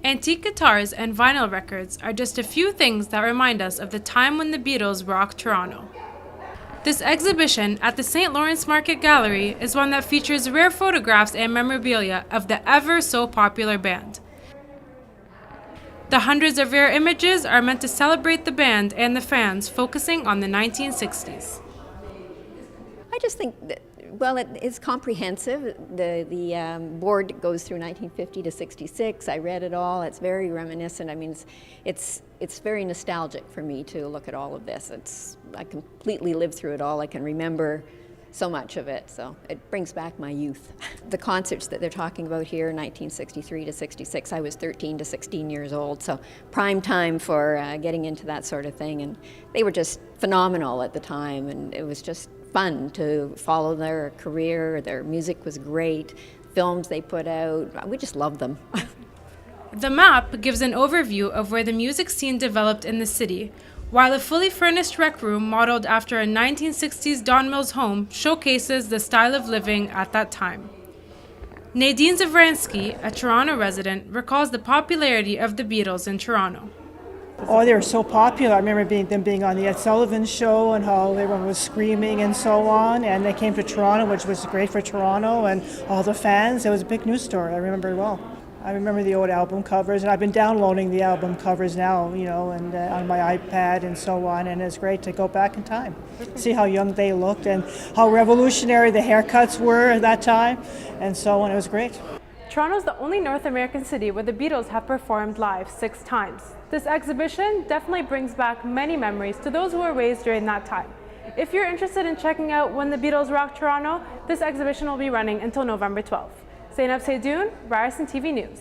Antique guitars and vinyl records are just a few things that remind us of the time when the Beatles rocked Toronto. This exhibition at the St. Lawrence Market Gallery is one that features rare photographs and memorabilia of the ever so popular band. The hundreds of rare images are meant to celebrate the band and the fans, focusing on the 1960s. I just think that, well, it's comprehensive. The board goes through 1950 to 66. I read it all. It's very reminiscent. I mean, it's very nostalgic for me to look at all of this. I completely lived through it all. I can remember so much of it, so it brings back my youth. The concerts that they're talking about here, 1963 to 66, I was 13 to 16 years old, so prime time for getting into that sort of thing, and they were just phenomenal at the time, and it was just fun to follow their career. Their music was great, films they put out, we just loved them. The map gives an overview of where the music scene developed in the city, while a fully furnished rec room modeled after a 1960s Don Mills home showcases the style of living at that time. Nadine Zavransky, a Toronto resident, recalls the popularity of the Beatles in Toronto. Oh, they were so popular. I remember them being on the Ed Sullivan Show and how everyone was screaming and so on. And they came to Toronto, which was great for Toronto and all the fans. It was a big news story. I remember it well. I remember the old album covers, and I've been downloading the album covers now, and on my iPad and so on, and it's great to go back in time, see how young they looked and how revolutionary the haircuts were at that time, and so on. It was great. Toronto is the only North American city where the Beatles have performed live 6 times. This exhibition definitely brings back many memories to those who were raised during that time. If you're interested in checking out When the Beatles Rocked Toronto, this exhibition will be running until November 12th. Zeinab Saidoun, Ryerson TV News.